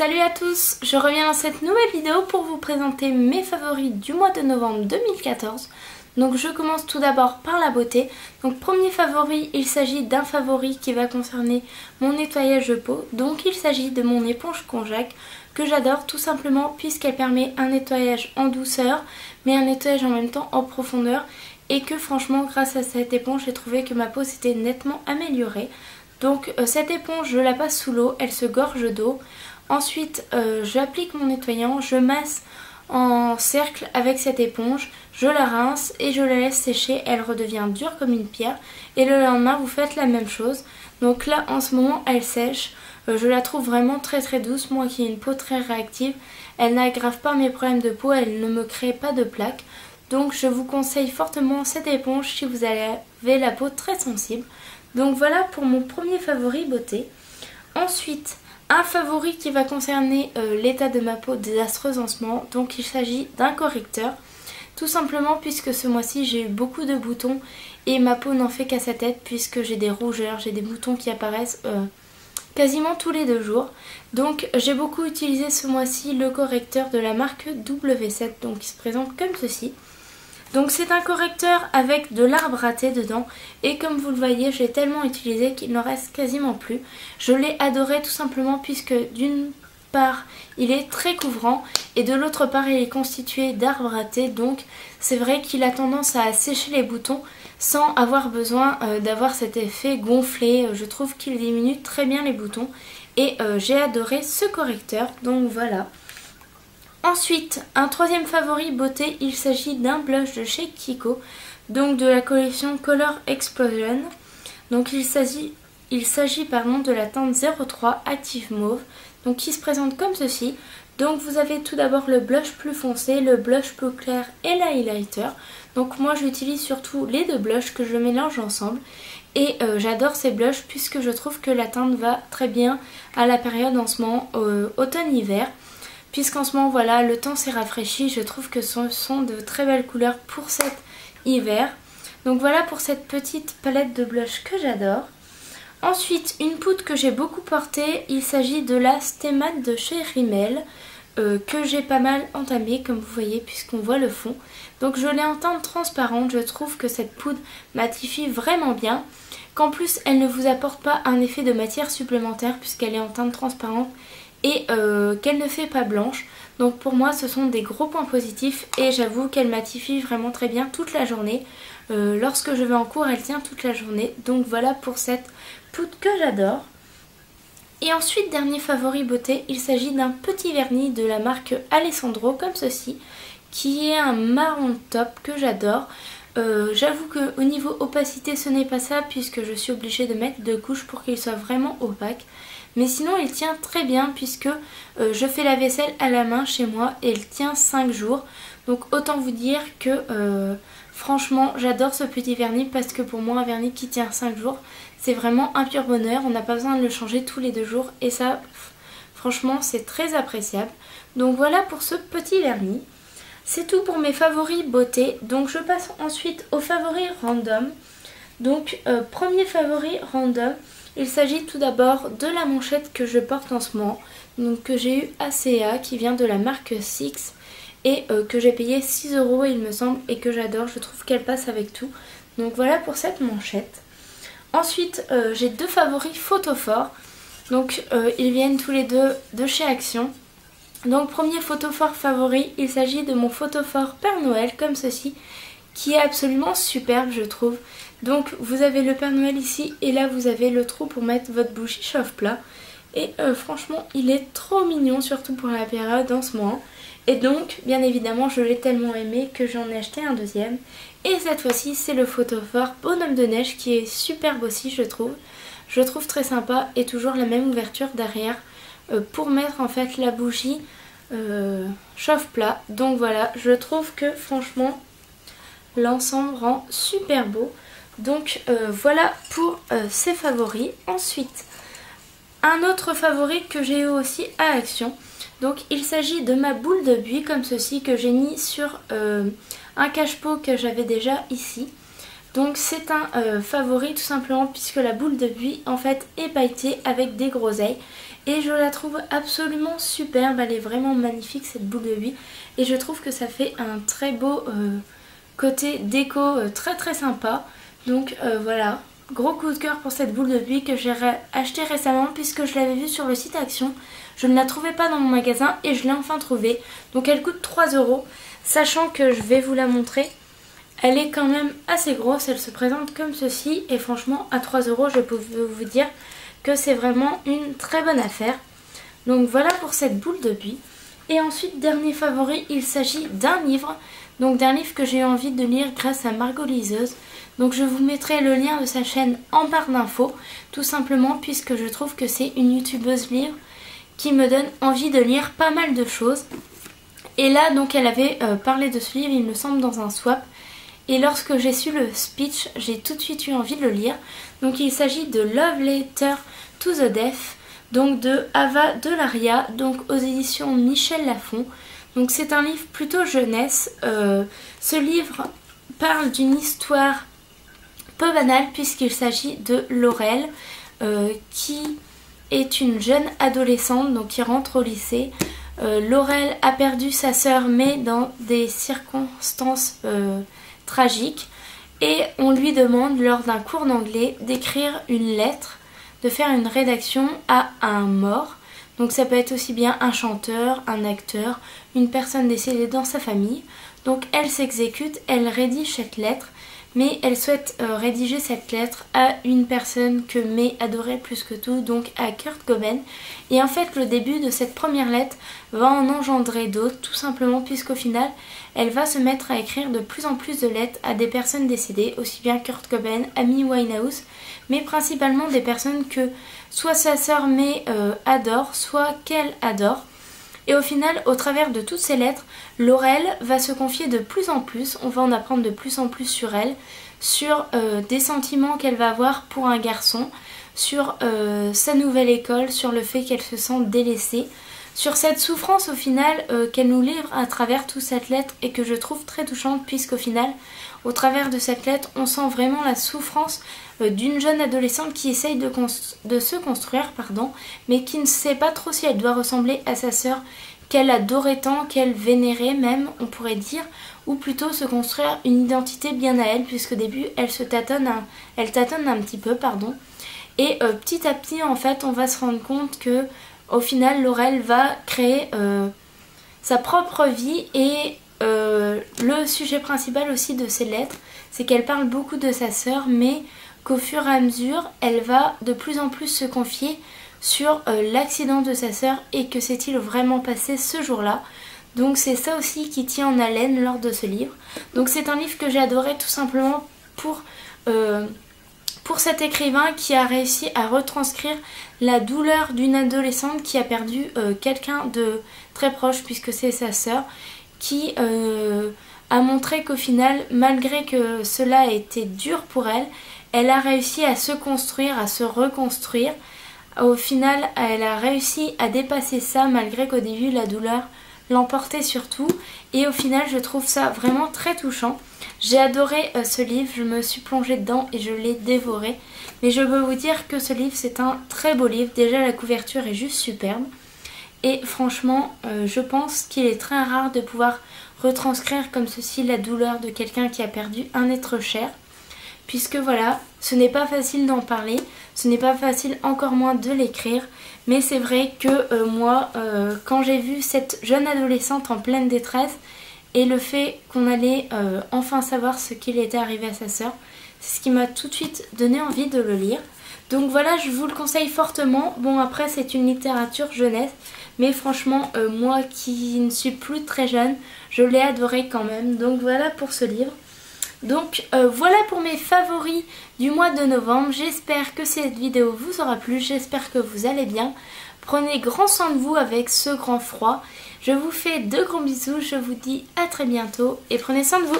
Salut à tous, je reviens dans cette nouvelle vidéo pour vous présenter mes favoris du mois de novembre 2014. Donc je commence tout d'abord par la beauté. Donc premier favori, il s'agit d'un favori qui va concerner mon nettoyage de peau. Donc il s'agit de mon éponge Konjac que j'adore tout simplement puisqu'elle permet un nettoyage en douceur mais un nettoyage en même temps en profondeur. Et que franchement grâce à cette éponge j'ai trouvé que ma peau s'était nettement améliorée. Donc cette éponge je la passe sous l'eau, elle se gorge d'eau. Ensuite j'applique mon nettoyant, je masse en cercle avec cette éponge, je la rince et je la laisse sécher, elle redevient dure comme une pierre et le lendemain vous faites la même chose. Donc là en ce moment elle sèche, je la trouve vraiment très douce, moi qui ai une peau très réactive, elle n'aggrave pas mes problèmes de peau, elle ne me crée pas de plaques. Donc je vous conseille fortement cette éponge si vous avez la peau très sensible. Donc voilà pour mon premier favori beauté. Ensuite, un favori qui va concerner l'état de ma peau désastreuse en ce moment. Donc il s'agit d'un correcteur. Tout simplement puisque ce mois-ci j'ai eu beaucoup de boutons et ma peau n'en fait qu'à sa tête puisque j'ai des rougeurs, j'ai des boutons qui apparaissent quasiment tous les 2 jours. Donc j'ai beaucoup utilisé ce mois-ci le correcteur de la marque W7 donc qui se présente comme ceci. Donc c'est un correcteur avec de l'arbre à thé dedans et comme vous le voyez je l'ai tellement utilisé qu'il n'en reste quasiment plus. Je l'ai adoré tout simplement puisque d'une part il est très couvrant et de l'autre part il est constitué d'arbre à thé, donc c'est vrai qu'il a tendance à sécher les boutons sans avoir besoin d'avoir cet effet gonflé. Je trouve qu'il diminue très bien les boutons et j'ai adoré ce correcteur, donc voilà. Ensuite, un troisième favori beauté, il s'agit d'un blush de chez Kiko, donc de la collection Color Explosion. Donc il s'agit de la teinte 03 Active Mauve, donc qui se présente comme ceci. Donc vous avez tout d'abord le blush plus foncé, le blush plus clair et l'highlighter. Donc moi j'utilise surtout les deux blushs que je mélange ensemble. Et j'adore ces blushs puisque je trouve que la teinte va très bien à la période en ce moment automne-hiver. Puisqu'en ce moment voilà le temps s'est rafraîchi, je trouve que ce sont de très belles couleurs pour cet hiver. Donc voilà pour cette petite palette de blush que j'adore. Ensuite une poudre que j'ai beaucoup portée, il s'agit de la Stay Matte de chez Rimmel. Que j'ai pas mal entamée comme vous voyez puisqu'on voit le fond. Donc je l'ai en teinte transparente, je trouve que cette poudre matifie vraiment bien. Qu'en plus elle ne vous apporte pas un effet de matière supplémentaire puisqu'elle est en teinte transparente et qu'elle ne fait pas blanche. Donc pour moi ce sont des gros points positifs et j'avoue qu'elle matifie vraiment très bien toute la journée. Lorsque je vais en cours elle tient toute la journée. Donc voilà pour cette poudre que j'adore. Et ensuite dernier favori beauté, il s'agit d'un petit vernis de la marque Alessandro comme ceci, qui est un marron top que j'adore. J'avoue qu'au niveau opacité ce n'est pas ça puisque je suis obligée de mettre 2 couches pour qu'il soit vraiment opaque. Mais sinon il tient très bien puisque je fais la vaisselle à la main chez moi et il tient 5 jours. Donc autant vous dire que franchement j'adore ce petit vernis parce que pour moi un vernis qui tient 5 jours c'est vraiment un pur bonheur. On n'a pas besoin de le changer tous les 2 jours et ça franchement c'est très appréciable. Donc voilà pour ce petit vernis. C'est tout pour mes favoris beauté. Donc je passe ensuite aux favoris random. Donc premier favori random, il s'agit tout d'abord de la manchette que je porte en ce moment. Donc que j'ai eu à CA qui vient de la marque Six et que j'ai payé 6 € il me semble et que j'adore. Je trouve qu'elle passe avec tout. Donc voilà pour cette manchette. Ensuite j'ai 2 favoris photophores. Donc ils viennent tous les deux de chez Action. Donc premier photophore favori, il s'agit de mon photophore Père Noël comme ceci, qui est absolument superbe je trouve. Donc vous avez le Père Noël ici et là vous avez le trou pour mettre votre bougie chauffe-plat. Et franchement il est trop mignon surtout pour la période en ce moment. Et donc bien évidemment je l'ai tellement aimé que j'en ai acheté un deuxième. Et cette fois-ci c'est le photophore Bonhomme de Neige qui est superbe aussi je trouve. Je trouve très sympa et toujours la même ouverture derrière pour mettre en fait la bougie chauffe-plat. Donc voilà, je trouve que franchement l'ensemble rend super beau. Donc voilà pour ces favoris. Ensuite un autre favori que j'ai eu aussi à Action. Donc il s'agit de ma boule de buis comme ceci que j'ai mis sur un cache-pot que j'avais déjà ici. Donc c'est un favori tout simplement puisque la boule de buis en fait est pailletée avec des groseilles. et je la trouve absolument superbe. Elle est vraiment magnifique cette boule de buis et je trouve que ça fait un très beau côté déco très très sympa. Donc voilà, gros coup de cœur pour cette boule de buis que j'ai achetée récemment puisque je l'avais vue sur le site Action. Je ne la trouvais pas dans mon magasin et je l'ai enfin trouvée. Donc elle coûte 3 €, sachant que je vais vous la montrer. Elle est quand même assez grosse, elle se présente comme ceci et franchement à 3 € je peux vous dire que c'est vraiment une très bonne affaire. Donc voilà pour cette boule de buis. Et ensuite dernier favori, il s'agit d'un livre. Donc d'un livre que j'ai eu envie de lire grâce à Margot Liseuse. Donc je vous mettrai le lien de sa chaîne en barre d'infos, tout simplement puisque je trouve que c'est une youtubeuse livre qui me donne envie de lire pas mal de choses. Et là donc elle avait parlé de ce livre, il me semble, dans un swap. Et lorsque j'ai su le speech, j'ai tout de suite eu envie de le lire. Donc il s'agit de Love Letter to the Deaf, donc de Ava Delaria, donc aux éditions Michel Lafon. Donc c'est un livre plutôt jeunesse. Ce livre parle d'une histoire peu banale puisqu'il s'agit de Laurel, qui est une jeune adolescente donc qui rentre au lycée. Laurel a perdu sa sœur mais dans des circonstances tragique et on lui demande lors d'un cours d'anglais d'écrire une lettre, de faire une rédaction à un mort. Donc ça peut être aussi bien un chanteur, un acteur, une personne décédée dans sa famille. Donc elle s'exécute, elle rédige cette lettre, mais elle souhaite rédiger cette lettre à une personne que May adorait plus que tout, donc à Kurt Cobain. Et en fait le début de cette première lettre va en engendrer d'autres, tout simplement puisqu'au final elle va se mettre à écrire de plus en plus de lettres à des personnes décédées, aussi bien Kurt Cobain, Amy Winehouse, mais principalement des personnes que soit sa sœur May adore, soit qu'elle adore. Et au final, au travers de toutes ces lettres, Laurel va se confier de plus en plus, on va en apprendre de plus en plus sur elle, sur des sentiments qu'elle va avoir pour un garçon, sur sa nouvelle école, sur le fait qu'elle se sent délaissée, sur cette souffrance au final qu'elle nous livre à travers toute cette lettre et que je trouve très touchante puisqu'au final, au travers de cette lettre, on sent vraiment la souffrance d'une jeune adolescente qui essaye de se construire, mais qui ne sait pas trop si elle doit ressembler à sa sœur qu'elle adorait tant, qu'elle vénérait même, on pourrait dire, ou plutôt se construire une identité bien à elle, puisqu'au début elle tâtonne un petit peu, et petit à petit en fait on va se rendre compte que au final Laurel va créer sa propre vie et le sujet principal aussi de ces lettres, c'est qu'elle parle beaucoup de sa sœur, mais qu'au fur et à mesure, elle va de plus en plus se confier sur l'accident de sa sœur et que s'est-il vraiment passé ce jour-là. Donc c'est ça aussi qui tient en haleine lors de ce livre. Donc c'est un livre que j'ai adoré tout simplement pour cet écrivain qui a réussi à retranscrire la douleur d'une adolescente qui a perdu quelqu'un de très proche puisque c'est sa sœur, qui a montré qu'au final, malgré que cela a été dur pour elle, elle a réussi à se construire, à se reconstruire. Au final, elle a réussi à dépasser ça malgré qu'au début la douleur l'emportait sur tout. Et au final, je trouve ça vraiment très touchant. J'ai adoré ce livre, je me suis plongée dedans et je l'ai dévoré. Mais je peux vous dire que ce livre, c'est un très beau livre. Déjà, la couverture est juste superbe. Et franchement, je pense qu'il est très rare de pouvoir retranscrire comme ceci la douleur de quelqu'un qui a perdu un être cher. Puisque voilà, ce n'est pas facile d'en parler, ce n'est pas facile encore moins de l'écrire. Mais c'est vrai que moi, quand j'ai vu cette jeune adolescente en pleine détresse et le fait qu'on allait enfin savoir ce qu'il était arrivé à sa sœur, c'est ce qui m'a tout de suite donné envie de le lire. Donc voilà, je vous le conseille fortement. Bon, après c'est une littérature jeunesse, mais franchement, moi qui ne suis plus très jeune, je l'ai adoré quand même. Donc voilà pour ce livre. Donc voilà pour mes favoris du mois de novembre. J'espère que cette vidéo vous aura plu, j'espère que vous allez bien. Prenez grand soin de vous avec ce grand froid. Je vous fais de gros bisous, je vous dis à très bientôt et prenez soin de vous.